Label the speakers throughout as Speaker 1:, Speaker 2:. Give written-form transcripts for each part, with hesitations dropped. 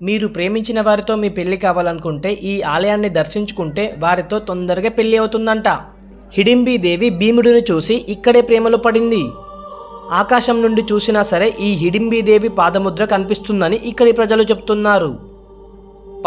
Speaker 1: మీరు ప్రేమించిన వారితో మీ పెళ్లి కావాలనుకుంటే ఈ ఆలయాన్ని దర్శించుకుంటే వారితో తొందరగా పెళ్లి అవుతుందంట. హిడింబీ దేవి భీముడిని చూసి ఇక్కడే ప్రేమలో పడింది. ఆకాశం నుండి చూసినా సరే ఈ హిడింబీ దేవి పాదముద్ర కనిపిస్తుందని ఇక్కడి ప్రజలు చెప్తున్నారు.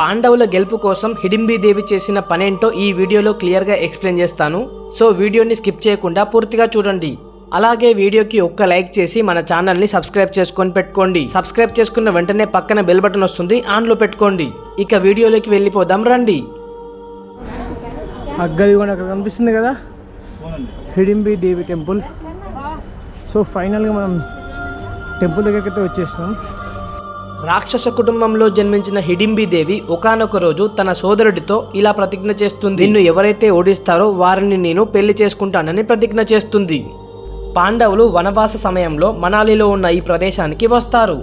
Speaker 1: పాండవుల గెలుపు కోసం హిడింబీ దేవి చేసిన పనేంటో ఈ వీడియోలో క్లియర్గా ఎక్స్ప్లెయిన్ చేస్తాను. సో వీడియోని స్కిప్ చేయకుండా పూర్తిగా చూడండి. అలాగే వీడియోకి ఒక్క లైక్ చేసి మన ఛానల్ని సబ్స్క్రైబ్ చేసుకొని పెట్టుకోండి. సబ్స్క్రైబ్ చేసుకున్న వెంటనే పక్కన బెల్ బటన్ వస్తుంది, ఆన్లో పెట్టుకోండి. ఇక వీడియోలోకి వెళ్ళిపోదాం రండి.
Speaker 2: అగ్గది కూడా అక్కడ కనిపిస్తుంది కదా, హిడింబీ దేవి టెంపుల్. సో ఫైనల్గా మనం టెంపుల్ దగ్గరికి వచ్చేసినాం.
Speaker 1: రాక్షస కుటుంబంలో జన్మించిన హిడింబీ దేవి ఒకానొక రోజు తన సోదరుడితో ఇలా ప్రతిజ్ఞ చేస్తుంది. నిన్ను ఎవరైతే ఓడిస్తారో వారిని నేను పెళ్లి చేసుకుంటానని ప్రతిజ్ఞ చేస్తుంది. పాండవులు వనవాస సమయంలో మనాలిలో ఉన్న ఈ ప్రదేశానికి వస్తారు.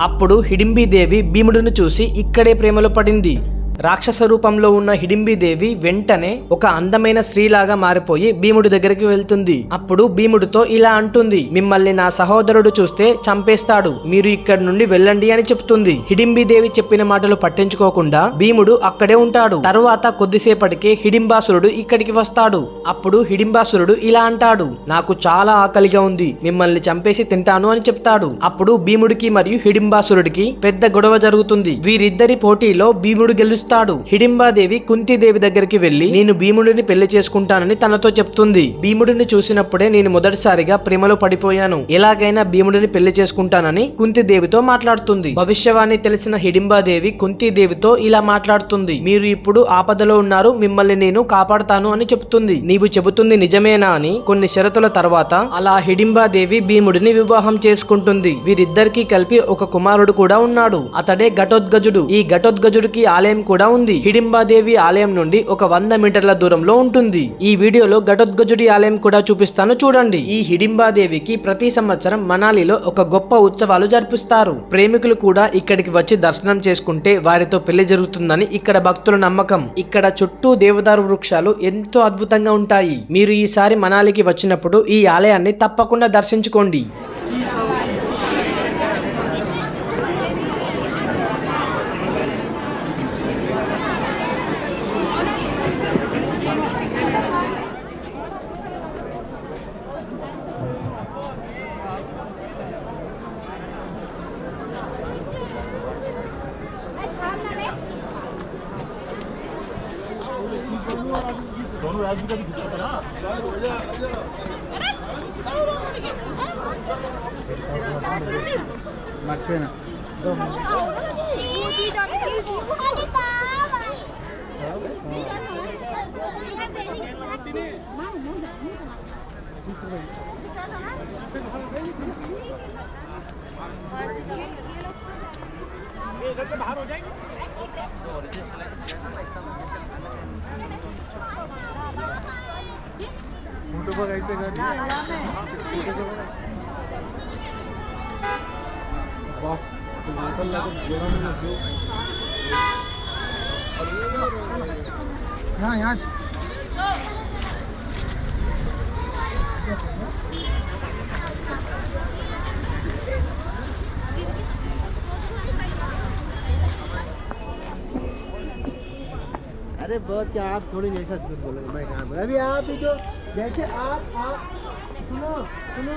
Speaker 1: అప్పుడు హిడింబీ దేవి భీముడిని చూసి ఇక్కడే ప్రేమలో పడింది. రాక్షస రూపంలో ఉన్న హిడింబీ దేవి వెంటనే ఒక అందమైన స్త్రీలాగా మారిపోయి భీముడి దగ్గరికి వెళ్తుంది. అప్పుడు భీముడితో ఇలా అంటుంది, మిమ్మల్ని నా సహోదరుడు చూస్తే చంపేస్తాడు, మీరు ఇక్కడి నుండి వెళ్ళండి అని చెప్తుంది. హిడింబీ దేవి చెప్పిన మాటలు పట్టించుకోకుండా భీముడు అక్కడే ఉంటాడు. తరువాత కొద్దిసేపటికి హిడింబాసురుడు ఇక్కడికి వస్తాడు. అప్పుడు హిడింబాసురుడు ఇలా అంటాడు, నాకు చాలా ఆకలిగా ఉంది, మిమ్మల్ని చంపేసి తింటాను అని చెప్తాడు. అప్పుడు భీముడికి మరియు హిడింబాసురుడికి పెద్ద గొడవ జరుగుతుంది. వీరిద్దరి పోటీలో భీముడు గెలుస్తాడు. హిడింబాదేవి కుంతీదేవి దగ్గరికి వెళ్లి నేను భీముడిని పెళ్లి చేసుకుంటానని తనతో చెప్తుంది. భీముడిని చూసినప్పుడే నేను మొదటిసారిగా ప్రేమలో పడిపోయాను, ఎలాగైనా భీముడిని పెళ్లి చేసుకుంటానని కుంతీదేవితో మాట్లాడుతుంది. భవిష్యవాణి తెలిసిన హిడింబాదేవి కుంతీదేవితో ఇలా మాట్లాడుతుంది, మీరు ఇప్పుడు ఆపదలో ఉన్నారు, మిమ్మల్ని నేను కాపాడుతాను అని చెప్తుంది. నీవు చెబుతుంది నిజమేనా అని కొన్ని షరతుల తర్వాత అలా హిడింబాదేవి భీముడిని వివాహం చేసుకుంటుంది. వీరిద్దరికీ కలిపి ఒక కుమారుడు కూడా ఉన్నాడు, అతడే ఘటోత్కచుడు. ఈ ఘటోత్కచుడికి ఆలయం కూడా ఉంది. హిడింబాదేవి ఆలయం నుండి ఒక 100 మీటర్ల దూరంలో ఉంటుంది. ఈ వీడియోలో ఘటోత్కచుడి ఆలయం కూడా చూపిస్తాను, చూడండి. ఈ హిడింబాదేవికి ప్రతి సంవత్సరం మనాలిలో ఒక గొప్ప ఉత్సవాలు జరిపిస్తారు. ప్రేమికులు కూడా ఇక్కడికి వచ్చి దర్శనం చేసుకుంటే వారితో పెళ్లి జరుగుతుందని ఇక్కడ భక్తుల నమ్మకం. ఇక్కడ చుట్టూ దేవదారు వృక్షాలు ఎంతో అద్భుతంగా ఉంటాయి. మీరు ఈసారి మనాలికి వచ్చినప్పుడు ఈ ఆలయాన్ని తప్పకుండా దర్శించుకోండి.
Speaker 2: మర్చిపోయినా फोटो बघायचं का? यहाँ
Speaker 3: अरे बहुत क्या, आप थोड़ी जैसा झूठ बोलोगे, मैं कहाँ बोला? अभी आप ही जो जैसे आप सुनो सुनो